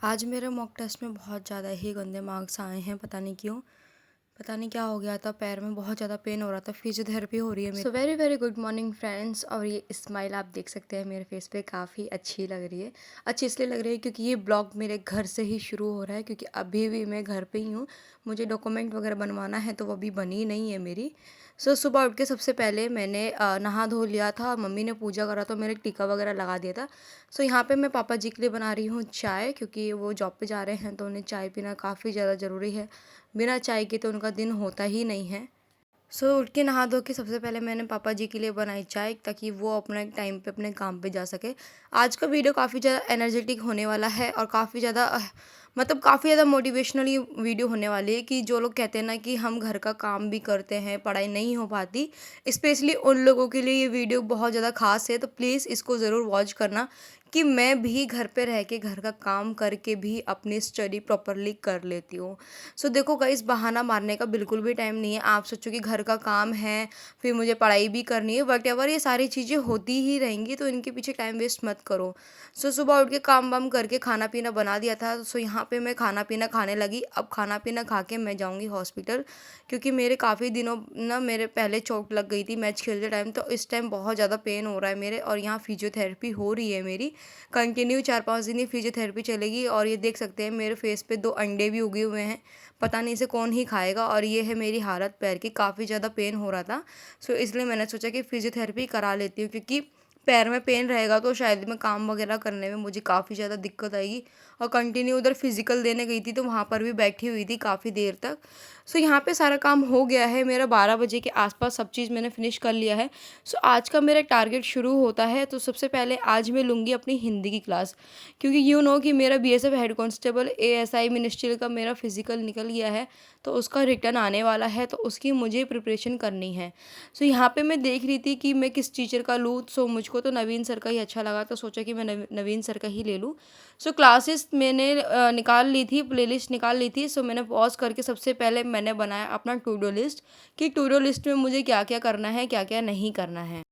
आज मेरे mock test में बहुत ज़्यादा ही गंदे मार्क्स आए हैं, पता नहीं क्यों। पता नहीं क्या हो गया था, पैर में बहुत ज़्यादा पेन हो रहा था, फिजियोथेरेपी हो रही है मेरी। So very very good morning friends. और ये स्माइल आप देख सकते हैं मेरे फेस पे, काफ़ी अच्छी लग रही है। अच्छी इसलिए लग रही है क्योंकि ये ब्लॉग मेरे घर से ही शुरू हो रहा है, क्योंकि अभी भी मैं घर पे ही हूँ। मुझे डॉक्यूमेंट वगैरह बनवाना है तो वो अभी बनी नहीं है मेरी। सो सुबह उठ के सबसे पहले मैंने नहा धो लिया था, मम्मी ने पूजा करा तो मैंने टीका वगैरह लगा दिया था। सो यहाँ पे मैं पापा जी के लिए बना रही हूँ चाय, क्योंकि वो जॉब पे जा रहे हैं तो उन्हें चाय पीना काफ़ी ज़्यादा ज़रूरी है। बिना चाय के तो उनका दिन होता ही नहीं है। उठ के नहा धो के सबसे पहले मैंने पापा जी के लिए बनाई चाय, ताकि वो अपने टाइम पे अपने काम पे जा सके। आज का वीडियो काफ़ी ज़्यादा एनर्जेटिक होने वाला है और काफ़ी ज़्यादा मतलब काफ़ी ज़्यादा मोटिवेशनली वीडियो होने वाली है, कि जो लोग कहते हैं ना कि हम घर का काम भी करते हैं, पढ़ाई नहीं हो पाती, स्पेशली उन लोगों के लिए ये वीडियो बहुत ज़्यादा खास है। तो प्लीज़ इसको ज़रूर वॉच करना, कि मैं भी घर पे रह के घर का काम करके भी अपनी स्टडी प्रॉपरली कर लेती हूँ। देखो गाइस, बहाना मारने का बिल्कुल भी टाइम नहीं है। आप सोचो कि घर का काम है, फिर मुझे पढ़ाई भी करनी है, वटेवर ये सारी चीज़ें होती ही रहेंगी, तो इनके पीछे टाइम वेस्ट मत करो। सुबह उठ के काम वाम करके खाना पीना बना दिया था। यहाँ पे मैं खाना पीना खाने लगी। अब खाना पीना खा के मैं जाऊँगी हॉस्पिटल, क्योंकि मेरे काफ़ी दिनों ना मेरे पहले चोट लग गई थी मैच खेलते टाइम, तो इस टाइम बहुत ज़्यादा पेन हो रहा है मेरे, और यहाँ फिजियोथेरेपी हो रही है मेरी। कंटिन्यू 4-5 दिन ही फिजियोथेरेपी चलेगी। और ये देख सकते हैं मेरे फेस पे 2 अंडे भी उगे हुए हैं, पता नहीं इसे कौन ही खाएगा। और ये है मेरी हालत पैर की, काफ़ी ज़्यादा पेन हो रहा था। इसलिए मैंने सोचा कि फिजियोथेरेपी करा लेती हूँ, क्योंकि पैर में पेन रहेगा तो शायद मैं काम वगैरह करने में मुझे काफ़ी ज़्यादा दिक्कत आएगी। और कंटिन्यू उधर फिजिकल देने गई थी तो वहाँ पर भी बैठी हुई थी काफ़ी देर तक। यहाँ पे सारा काम हो गया है मेरा, 12 बजे के आसपास सब चीज़ मैंने फिनिश कर लिया है। आज का मेरा टारगेट शुरू होता है। तो सबसे पहले आज मैं लूँगी अपनी हिंदी की क्लास, क्योंकि कि मेरा BSF head constable ASI ministerial का मेरा फिजिकल निकल गया है, तो उसका रिटर्न आने वाला है, तो उसकी मुझे प्रिपरेशन करनी है। यहाँ पे मैं देख रही थी कि मैं किस टीचर का लूँ। मुझको तो नवीन सर का ही अच्छा लगा, तो सोचा कि मैं नवीन सर का ही ले लूँ। क्लासेस मैंने निकाल ली थी, प्लेलिस्ट निकाल ली थी। मैंने पॉज करके सबसे पहले मैंने बनाया अपना टू डू लिस्ट, कि टू डू लिस्ट में मुझे क्या क्या करना है, क्या क्या नहीं करना है।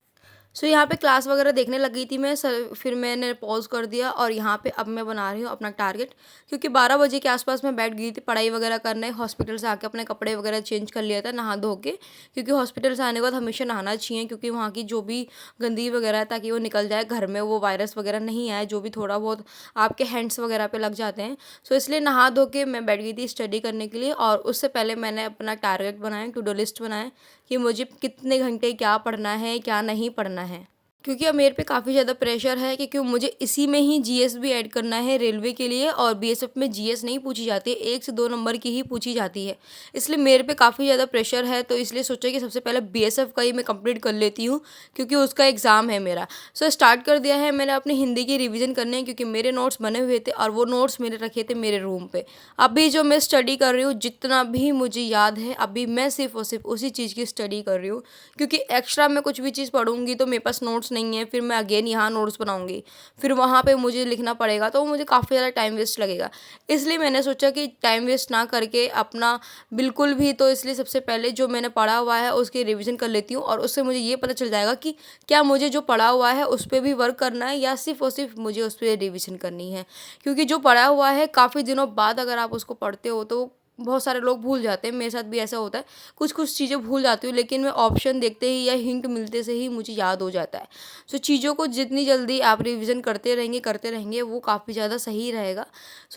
यहाँ पे क्लास वगैरह देखने लग गई थी मैं सर, फिर मैंने पॉज़ कर दिया। और यहाँ पे अब मैं बना रही हूँ अपना टारगेट, क्योंकि 12 बजे के आसपास मैं बैठ गई थी पढ़ाई वगैरह करने। हॉस्पिटल से आके अपने कपड़े वगैरह चेंज कर लिया था नहा धो के, क्योंकि हॉस्पिटल से आने के बाद हमेशा नहाना चाहिए, क्योंकि वहाँ की जो भी गंदगी वगैरह है, ताकि वो निकल जाए, घर में वो वायरस वगैरह नहीं आए, जो भी थोड़ा बहुत आपके हैंड्स वगैरह पे लग जाते हैं। इसलिए नहा धो के मैं बैठ गई थी स्टडी करने के लिए। और उससे पहले मैंने अपना टारगेट बनाया, टू डू लिस्ट बनाया, कि मुझे कितने घंटे क्या पढ़ना है, क्या नहीं पढ़ना है। क्योंकि अब मेरे पे काफ़ी ज़्यादा प्रेशर है, क्योंकि मुझे इसी में ही जीएस भी ऐड करना है रेलवे के लिए। और बीएसएफ में जीएस नहीं पूछी जाती है, 1 से 2 नंबर की ही पूछी जाती है। इसलिए मेरे पे काफ़ी ज़्यादा प्रेशर है, तो इसलिए सोचा कि सबसे पहले बीएसएफ का ही मैं कंप्लीट कर लेती हूँ, क्योंकि उसका एग्ज़ाम है मेरा। स्टार्ट कर दिया है मैंने अपनी हिंदी की रिवीजन करने, क्योंकि मेरे नोट्स बने हुए थे और वो नोट्स मैंने रखे थे मेरे रूम पे। अभी जो मैं स्टडी कर रही हूँ, जितना भी मुझे याद है, अभी मैं सिर्फ और सिर्फ उसी चीज़ की स्टडी कर रही हूँ, क्योंकि एक्स्ट्रा मैं कुछ भी चीज़ पढ़ूंगी तो मेरे पास नोट्स नहीं है, फिर मैं अगेन यहाँ नोट्स बनाऊंगी, फिर वहाँ पे मुझे लिखना पड़ेगा, तो मुझे काफ़ी ज़्यादा टाइम वेस्ट लगेगा। इसलिए मैंने सोचा कि टाइम वेस्ट ना करके अपना बिल्कुल भी, तो इसलिए सबसे पहले जो मैंने पढ़ा हुआ है उसकी रिवीजन कर लेती हूँ, और उससे मुझे ये पता चल जाएगा कि क्या मुझे जो पढ़ा हुआ है उस पर भी वर्क करना है, या सिर्फ और सिर्फ मुझे उस पर रिवीजन करनी है। क्योंकि जो पढ़ा हुआ है काफ़ी दिनों बाद अगर आप उसको पढ़ते हो तो बहुत सारे लोग भूल जाते हैं, मेरे साथ भी ऐसा होता है, कुछ कुछ चीज़ें भूल जाती हूँ, लेकिन मैं ऑप्शन देखते ही या हिंट मिलते से ही मुझे याद हो जाता है। चीज़ों को जितनी जल्दी आप रिवीजन करते रहेंगे वो काफ़ी ज़्यादा सही रहेगा।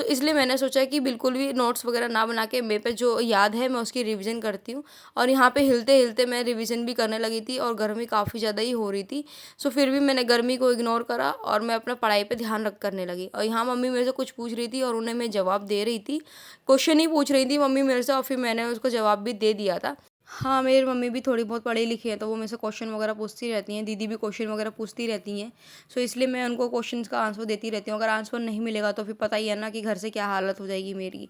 इसलिए मैंने सोचा कि बिल्कुल भी नोट्स वगैरह ना बना के मेरे पे जो याद है मैं उसकी रिवीजन करती हूँ। और यहाँ पे हिलते हिलते मैं रिवीजन भी करने लगी थी, और गर्मी काफ़ी ज़्यादा ही हो रही थी। फिर भी मैंने गर्मी को इग्नोर करा और मैं अपना पढ़ाई पे ध्यान रख करने लगी। और यहाँ मम्मी मेरे से कुछ पूछ रही थी और उन्हें मैं जवाब दे रही थी, क्वेश्चन ही पूछ रही थी मम्मी मेरे से, और फिर मैंने उसको जवाब भी दे दिया था। हाँ, मेरी मम्मी भी थोड़ी बहुत पढ़ी लिखी है, तो वो मेरे से क्वेश्चन वगैरह पूछती रहती हैं, दीदी भी क्वेश्चन वगैरह पूछती रहती हैं। इसलिए मैं उनको क्वेश्चंस का आंसर देती रहती हूँ। अगर आंसर नहीं मिलेगा तो फिर पता ही है ना कि घर से क्या हालत हो जाएगी मेरी।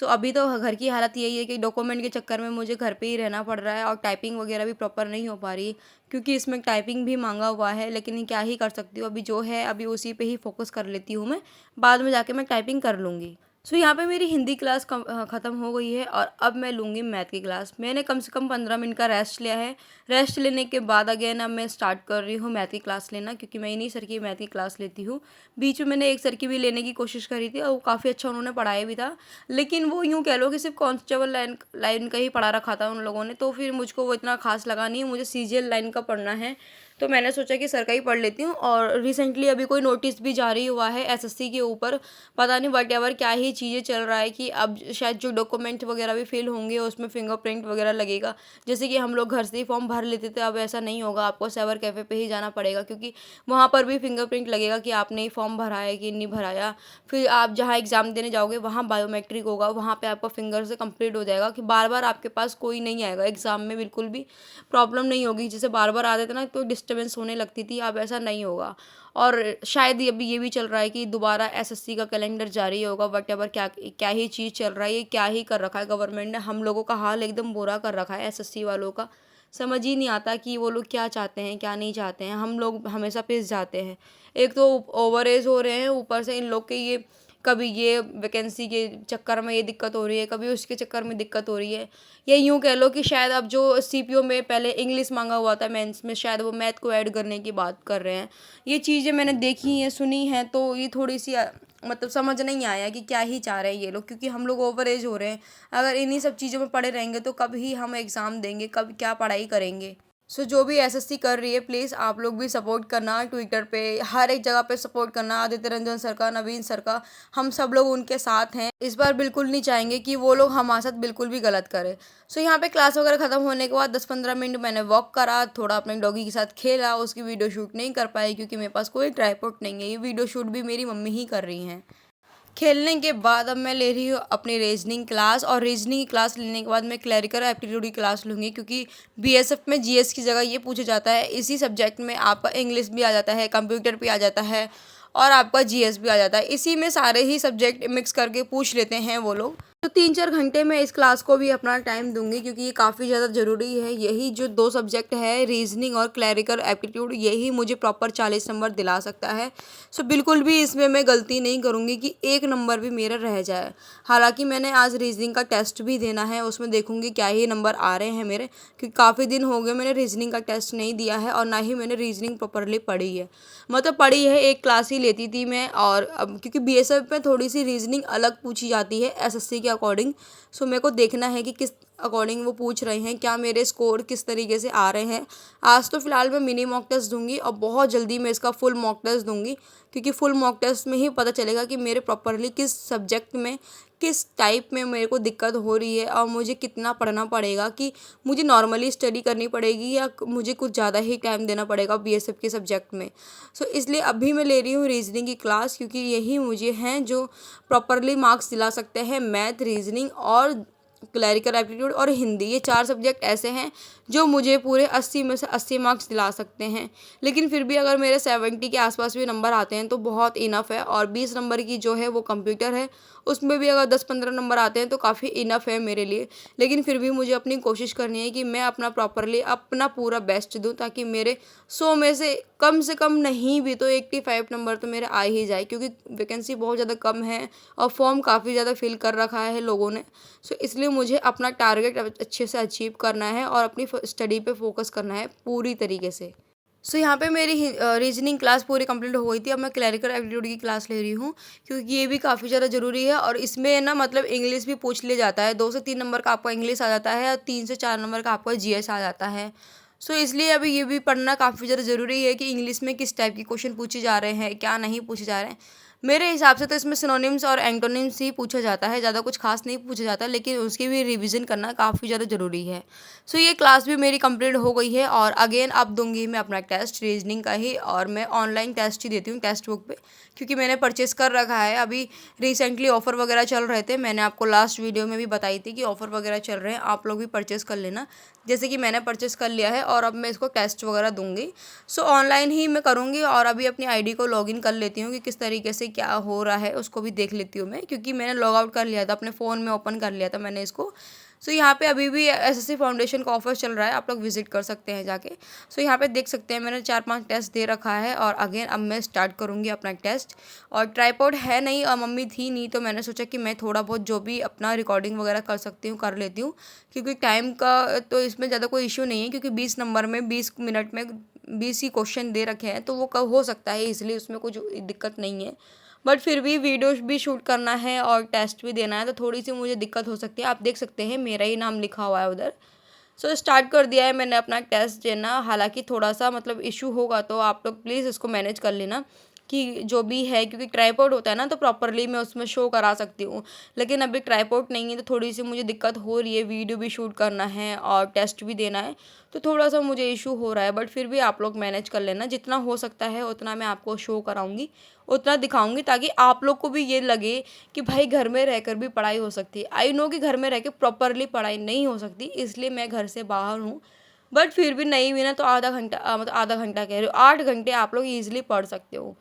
अभी तो घर की हालत यही है कि डॉक्यूमेंट के चक्कर में मुझे घर पे ही रहना पड़ रहा है, और टाइपिंग वगैरह भी प्रॉपर नहीं हो पा रही, क्योंकि इसमें टाइपिंग भी मांगा हुआ है। लेकिन क्या ही कर सकती हूँ, अभी जो है अभी उसी पे ही फोकस कर लेती हूँ मैं, बाद में जाके मैं टाइपिंग कर लूँगी। सो यहाँ पे मेरी हिंदी क्लास ख़त्म हो गई है और अब मैं लूँगी मैथ की क्लास। मैंने कम से कम 15 मिनट का रेस्ट लिया है। रेस्ट लेने के बाद अगेन अब मैं स्टार्ट कर रही हूँ मैथ की क्लास लेना, क्योंकि मैं इन्हीं सर की मैथ की क्लास लेती हूँ। बीच में मैंने एक सर की भी लेने की कोशिश करी थी और वो काफ़ी अच्छा उन्होंने पढ़ाया भी था। लेकिन वो यूँ कह लो कि सिर्फ़ कांस्टेबल लाइन लाइन का ही पढ़ा रखा था उन लोगों ने, तो फिर मुझको वो इतना ख़ास लगा नहीं। मुझे सीजीएल लाइन का पढ़ना है, तो मैंने सोचा कि सर का ही पढ़ लेती हूँ। और रिसेंटली अभी कोई नोटिस भी जारी हुआ है एसएससी के ऊपर, पता नहीं व्हाटएवर क्या ही चीज़ें चल रहा है कि अब शायद जो डॉक्यूमेंट वगैरह भी फिल होंगे उसमें फिंगरप्रिंट वगैरह लगेगा। जैसे कि हम लोग घर से ही फॉर्म भर लेते थे, अब ऐसा नहीं होगा, आपको साइबर कैफ़े पे ही जाना पड़ेगा, क्योंकि वहाँ पर भी फिंगरप्रिंट लगेगा कि आपने ये फॉर्म भरा है कि नहीं भराया। फिर आप जहाँ एग्ज़ाम देने जाओगे वहाँ बायोमेट्रिक होगा, वहाँ पे आपका फिंगर से कंप्लीट हो जाएगा कि बार-बार आपके पास कोई नहीं आएगा एग्ज़ाम में, बिल्कुल भी प्रॉब्लम नहीं होगी। जैसे बार-बार आते थे ना तो डिस्टर्बेंस होने लगती थी, अब ऐसा नहीं होगा। और शायद ये अभी ये भी चल रहा है कि दोबारा एसएससी का कैलेंडर जारी होगा, व्हाटएवर क्या क्या ही चीज़ चल रहा है, ये क्या ही कर रखा है गवर्नमेंट ने। हम लोगों का हाल एकदम बुरा कर रखा है एसएससी वालों का। समझ ही नहीं आता कि वो लोग क्या चाहते हैं, क्या नहीं चाहते हैं। हम लोग हमेशा पिस जाते हैं। एक तो ओवर एज हो रहे हैं, ऊपर से इन लोग के ये कभी ये वैकेंसी के चक्कर में ये दिक्कत हो रही है, कभी उसके चक्कर में दिक्कत हो रही है। या यूँ कह लो कि शायद अब जो सीपीओ में पहले इंग्लिश माँगा हुआ था मेंस में, शायद वो मैथ को ऐड करने की बात कर रहे हैं। ये चीज़ें मैंने देखी हैं, सुनी हैं, तो ये थोड़ी-सी मतलब समझ नहीं आया कि क्या ही चाह रहे हैं ये लोग, क्योंकि हम लोग ओवर एज हो रहे हैं। अगर इन्हीं सब चीज़ों में पड़े रहेंगे तो कब ही हम एग्ज़ाम देंगे, कब क्या पढ़ाई करेंगे। सो जो भी एसएससी कर रही है प्लीज़ आप लोग भी सपोर्ट करना, ट्विटर पे हर एक जगह पे सपोर्ट करना। आदित्य रंजन सर का, नवीन सर का, हम सब लोग उनके साथ हैं। इस बार बिल्कुल नहीं चाहेंगे कि वो लोग हमारे साथ बिल्कुल भी गलत करें। सो यहाँ पे क्लास वगैरह ख़त्म होने के बाद 10-15 मिनट मैंने वॉक करा, थोड़ा अपने डॉगी के साथ खेला। उसकी वीडियो शूट नहीं कर पाई क्योंकि मेरे पास कोई ट्राइपॉड नहीं है। ये वीडियो शूट भी मेरी मम्मी ही कर रही हैं। खेलने के बाद अब मैं ले रही हूँ अपनी रीजनिंग क्लास, और रीजनिंग की क्लास लेने के बाद मैं क्लरिकल एप्टीट्यूड की क्लास लूँगी, क्योंकि बीएसएफ में जीएस की जगह ये पूछा जाता है। इसी सब्जेक्ट में आपका इंग्लिश भी आ जाता है, कंप्यूटर भी आ जाता है और आपका जीएस भी आ जाता है। इसी में सारे ही सब्जेक्ट मिक्स करके पूछ लेते हैं वो लोग। तो 3-4 घंटे मैं इस क्लास को भी अपना टाइम दूंगी, क्योंकि ये काफ़ी ज़्यादा ज़रूरी है। यही जो 2 सब्जेक्ट है रीजनिंग और क्लरिकल एप्टीट्यूड, यही मुझे प्रॉपर 40 नंबर दिला सकता है। सो बिल्कुल भी इसमें मैं गलती नहीं करूँगी कि 1 नंबर भी मेरा रह जाए। हालांकि मैंने आज रीजनिंग का टेस्ट भी देना है, उसमें देखूंगी क्या ही नंबर आ रहे हैं मेरे, क्योंकि काफ़ी दिन हो गए मैंने रीजनिंग का टेस्ट नहीं दिया है और ना ही मैंने रीजनिंग प्रॉपरली पढ़ी है। मतलब पढ़ी है, एक क्लास ही लेती थी मैं, और अब क्योंकि बीएसएफ में थोड़ी सी रीजनिंग अलग पूछी जाती है एसएससी के अकॉर्डिंग। सो मेरे को देखना है कि किस अकॉर्डिंग वो पूछ रहे हैं, क्या मेरे स्कोर किस तरीके से आ रहे हैं। आज तो फिलहाल मैं मिनी मॉक टेस्ट दूंगी और बहुत जल्दी मैं इसका फुल मॉक टेस्ट दूंगी, क्योंकि फुल मॉक टेस्ट में ही पता चलेगा कि मेरे प्रॉपरली किस सब्जेक्ट में, किस टाइप में मेरे को दिक्कत हो रही है और मुझे कितना पढ़ना पड़ेगा, कि मुझे नॉर्मली स्टडी करनी पड़ेगी या मुझे कुछ ज़्यादा ही टाइम देना पड़ेगा बीएसएफ के सब्जेक्ट में। सो इसलिए अभी मैं ले रही हूँ रीजनिंग की क्लास, क्योंकि यही मुझे हैं जो प्रॉपरली मार्क्स दिला सकते हैं। मैथ, रीजनिंग और क्लरिकल एप्टीट्यूड और हिंदी, ये 4 सब्जेक्ट ऐसे हैं जो मुझे पूरे 80 में से 80 मार्क्स दिला सकते हैं। लेकिन फिर भी अगर मेरे 70 के आसपास भी नंबर आते हैं तो बहुत इनफ है। और 20 नंबर की जो है वो कंप्यूटर है, उसमें भी अगर 10-15 नंबर आते हैं तो काफ़ी इनफ है मेरे लिए। लेकिन फिर भी मुझे अपनी कोशिश करनी है कि मैं अपना प्रॉपरली अपना पूरा बेस्ट दूँ, ताकि मेरे 100 में से कम नहीं भी तो 85 नंबर तो मेरे आ ही जाए, क्योंकि वैकेंसी बहुत ज़्यादा कम है और फॉर्म काफ़ी ज़्यादा फिल कर रखा है लोगों ने। सो इसलिए मुझे अपना टारगेट अच्छे से अचीव करना है और अपनी स्टडी पे फोकस करना है पूरी तरीके से। सो यहाँ पे मेरी रीजनिंग क्लास पूरी कंप्लीट हो गई थी। अब मैं क्लरिकल एप्टीट्यूड की क्लास ले रही हूँ, क्योंकि ये भी काफ़ी ज़्यादा ज़रूरी है। और इसमें ना मतलब इंग्लिश भी पूछ लिया जाता है, 2 से 3 नंबर का आपका इंग्लिश आ जाता है और 3 से 4 नंबर का आपका जीएस आ जाता है। सो इसलिए अभी ये भी पढ़ना काफ़ी ज़्यादा ज़रूरी है कि इंग्लिश में किस टाइप के क्वेश्चन पूछे जा रहे हैं, क्या नहीं पूछे जा रहे हैं। मेरे हिसाब से तो इसमें सिनोनिम्स और एंटोनिम्स ही पूछा जाता है, ज़्यादा कुछ खास नहीं पूछा जाता, लेकिन उसकी भी रिवीजन करना काफ़ी ज़्यादा ज़रूरी है। सो ये क्लास भी मेरी कंप्लीट हो गई है और अगेन अब दूंगी मैं अपना टेस्ट रीजनिंग का ही, और मैं ऑनलाइन टेस्ट ही देती हूँ टेक्स्ट बुक पे, क्योंकि मैंने परचेस कर रखा है। अभी रिसेंटली ऑफ़र वगैरह चल रहे थे, मैंने आपको लास्ट वीडियो में भी बताई थी कि ऑफ़र वगैरह चल रहे हैं, आप लोग भी परचेस कर लेना। जैसे कि मैंने परचेस कर लिया है और अब मैं इसको टेस्ट वगैरह दूंगी। सो ऑनलाइन ही मैं करूँगी, और अभी अपनी आईडी को लॉगिन कर लेती हूँ कि किस तरीके से क्या हो रहा है उसको भी देख लेती हूँ मैं, क्योंकि मैंने लॉग आउट कर लिया था, अपने फ़ोन में ओपन कर लिया था मैंने इसको। सो यहाँ पे अभी भी एसएससी फाउंडेशन का ऑफर चल रहा है, आप लोग विजिट कर सकते हैं जाके। सो यहाँ पे देख सकते हैं मैंने 4-5 टेस्ट दे रखा है और अगेन अब मैं स्टार्ट करूँगी अपना टेस्ट। और ट्राइपॉड है नहीं और मम्मी थी नहीं, तो मैंने सोचा कि मैं थोड़ा बहुत जो भी अपना रिकॉर्डिंग वगैरह कर सकती हूँ कर लेती हूँ, क्योंकि टाइम का तो इसमें ज़्यादा कोई इशू नहीं है, क्योंकि 20 नंबर में 20 मिनट में 20 ही क्वेश्चन दे रखे हैं, तो वो कब हो सकता है, इसलिए उसमें कुछ दिक्कत नहीं है। बट फिर भी वीडियो भी शूट करना है और टेस्ट भी देना है, तो थोड़ी सी मुझे दिक्कत हो सकती है। आप देख सकते हैं मेरा ही नाम लिखा हुआ है उधर। सो स्टार्ट कर दिया है मैंने अपना टेस्ट देना। हालांकि थोड़ा सा मतलब इशू होगा, तो आप लोग प्लीज़ इसको मैनेज कर लेना कि जो भी है, क्योंकि ट्राइपॉड होता है ना, तो प्रॉपरली मैं उसमें शो करा सकती हूँ। लेकिन अभी ट्राइपॉड नहीं है, तो थोड़ी सी मुझे दिक्कत हो रही है, वीडियो भी शूट करना है और टेस्ट भी देना है, तो थोड़ा सा मुझे इशू हो रहा है। बट फिर भी आप लोग मैनेज कर लेना, जितना हो सकता है उतना मैं आपको शो कराऊंगी, उतना दिखाऊंगी, ताकि आप लोग को भी ये लगे कि भाई घर में रहकर भी पढ़ाई हो सकती है। आई नो कि घर में रह के प्रॉपरली पढ़ाई नहीं हो सकती, इसलिए मैं घर से बाहर हूँ। बट फिर भी नहीं भी ना, तो आधा घंटा मतलब आधा घंटा कह रही हूँ, 8 घंटे आप लोग ईजिली पढ़ सकते हो।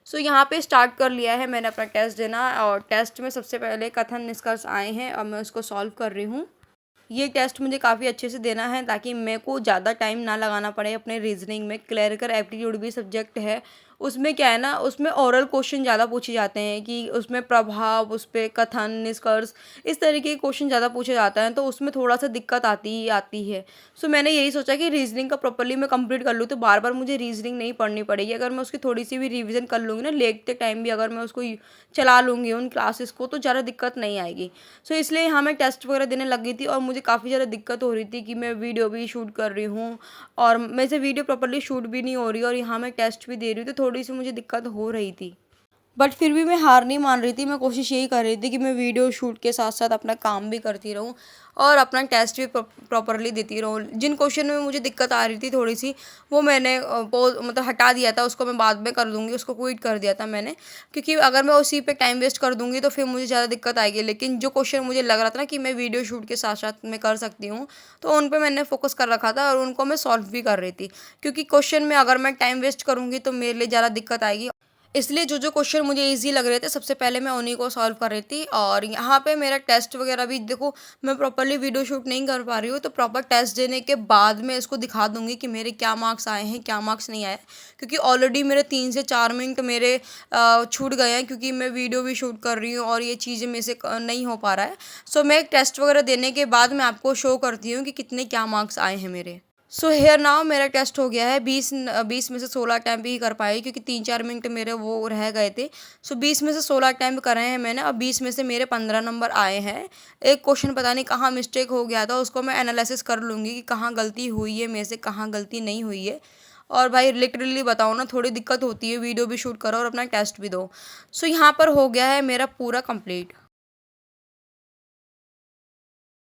सो यहाँ पे स्टार्ट कर लिया है मैंने अपना टेस्ट देना। और टेस्ट में सबसे पहले कथन निष्कर्ष आए हैं और मैं उसको सॉल्व कर रही हूँ। ये टेस्ट मुझे काफ़ी अच्छे से देना है, ताकि मेरे को ज़्यादा टाइम ना लगाना पड़े अपने रीजनिंग में। क्लरिकल एप्टीट्यूड भी सब्जेक्ट है, उसमें क्या है ना, उसमें ओरल क्वेश्चन ज़्यादा पूछे जाते हैं, कि उसमें प्रभाव, उस पर कथन निष्कर्ष, इस तरीके के क्वेश्चन ज़्यादा पूछे जाते हैं, तो उसमें थोड़ा सा दिक्कत आती ही आती है। सो मैंने यही सोचा कि रीजनिंग का प्रॉपरली मैं कंप्लीट कर लूँ, तो बार बार मुझे रीजनिंग नहीं पढ़नी पड़ेगी। अगर मैं उसकी थोड़ी सी भी रिविज़न कर लूँगी ना, लेटते टाइम भी अगर मैं उसको चला लूँगी उन क्लासेस को, तो ज़्यादा दिक्कत नहीं आएगी। सो इसलिए यहाँ मैं टेस्ट वगैरह देने लग गई थी, और मुझे काफ़ी ज़्यादा दिक्कत हो रही थी कि मैं वीडियो भी शूट कर रही हूँ और मेरे से वीडियो प्रॉपरली शूट भी नहीं हो रही, और यहाँ मैं टेस्ट भी दे रही हूँ, तो थोड़ी सी मुझे दिक्कत हो रही थी। बट फिर भी मैं हार नहीं मान रही थी, मैं कोशिश यही कर रही थी कि मैं वीडियो शूट के साथ साथ अपना काम भी करती रहूँ और अपना टेस्ट भी प्रॉपरली देती रहूँ। जिन क्वेश्चन में मुझे दिक्कत आ रही थी थोड़ी सी, वो मैंने मतलब हटा दिया था, उसको मैं बाद में कर दूँगी, उसको क्विट कर दिया था मैंने, क्योंकि अगर मैं उसी पे टाइम वेस्ट कर दूँगी तो फिर मुझे ज़्यादा दिक्कत आएगी। लेकिन जो क्वेश्चन मुझे लग रहा था ना कि मैं वीडियो शूट के साथ साथ मैं कर सकती हूँ, तो उन पर मैंने फोकस कर रखा था और उनको मैं सॉल्व भी कर रही थी, क्योंकि क्वेश्चन में अगर मैं टाइम वेस्ट करूँगी तो मेरे लिए ज़्यादा दिक्कत आएगी। इसलिए जो जो क्वेश्चन मुझे ईज़ी लग रहे थे, सबसे पहले मैं उन्हीं को सॉल्व कर रही थी। और यहाँ पे मेरा टेस्ट वगैरह भी देखो, मैं प्रॉपरली वीडियो शूट नहीं कर पा रही हूँ, तो प्रॉपर टेस्ट देने के बाद मैं इसको दिखा दूँगी कि मेरे क्या मार्क्स आए हैं, क्या मार्क्स नहीं आए। क्योंकि ऑलरेडी मेरे 3 से 4 मिनट मेरे छूट गए हैं, क्योंकि मैं वीडियो भी शूट कर रही हूँ और ये चीज़ें मेरे से नहीं हो पा रहा है। सो मैं टेस्ट वगैरह देने के बाद मैं आपको शो करती हूँ कि कितने क्या मार्क्स आए हैं मेरे। सो हेयर नाउ मेरा टेस्ट हो गया है। 20 में से 16 अटैम्प्ट ही कर पाई, क्योंकि 3-4 मिनट मेरे वो रह गए थे। सो 20 में से 16 अटैम्प्ट करे हैं मैंने, और 20 में से मेरे 15 नंबर आए हैं। एक क्वेश्चन पता नहीं कहाँ मिस्टेक हो गया था, उसको मैं एनालिसिस कर लूँगी कि कहाँ गलती हुई है मेरे से, कहाँ गलती नहीं हुई है। और भाई लिटरली बताओ ना, थोड़ी दिक्कत होती है, वीडियो भी शूट करो और अपना टेस्ट भी दो। सो यहाँ पर हो गया है मेरा पूरा कंप्लीट।